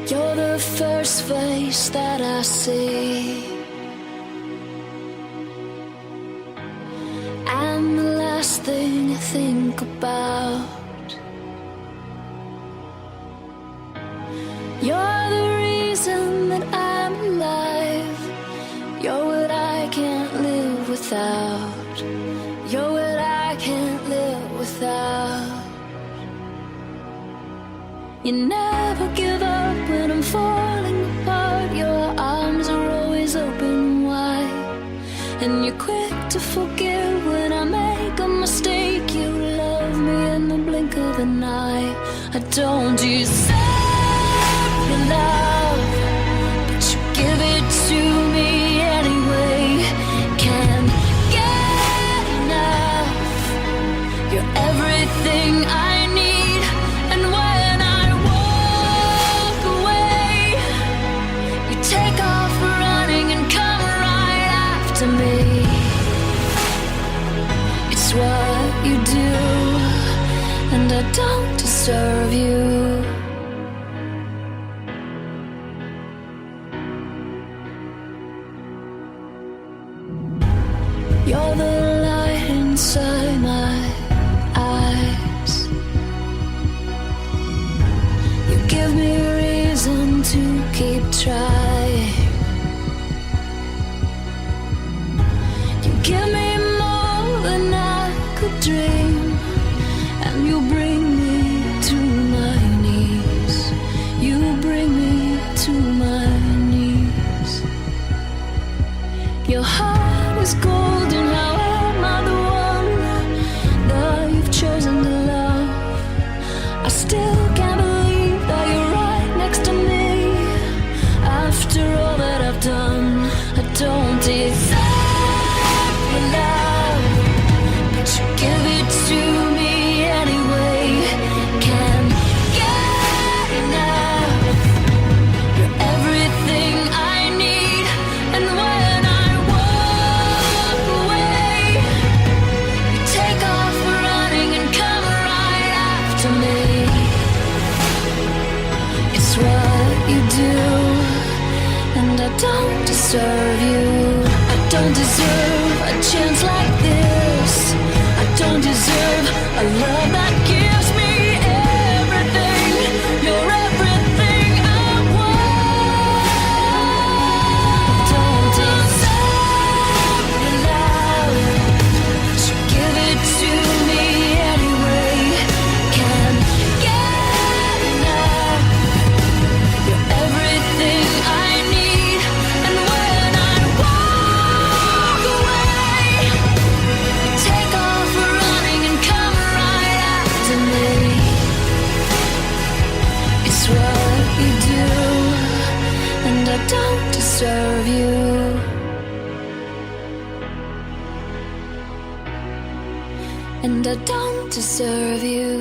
You're the first face that I see, and the last thing I think about. You're the reason that I'm alive. You're what I can't live without. You're what I can't live without. You never give up when I'm falling apart. Your arms are always open wide, and you're quick to forgive when I make a mistake. You love me in the blink of an eye. I don't deserve your love, but you give it to me anyway. Can't get enough. You're everything I need, and when I walk away, you take off running and come right after me. It's what you do, and I don't deserve you. You're the light inside my eyes. You give me reason to keep trying. You give me more than I could dream, and you bring me to my knees. You bring me to my knees. Your heart is golden. How am I the one that you've chosen to love? I still can't believe that you're right next to me. After all that I've done, I don't deserve your love, but you give it to me anyway. Can't get enough. You're everything I need, and when I walk away, you take off running and come right after me. It's what you do, and I don't deserve you. I don't deserve a chance like this. I don't deserve a love that gives me everything. You're everything I want. Don't deserve your love, but you give it to me anyway. Can't get enough. You're everything I need, and when I walk away, you take off running and come right after me. It's what you do, and I don't deserve you. And I don't deserve you.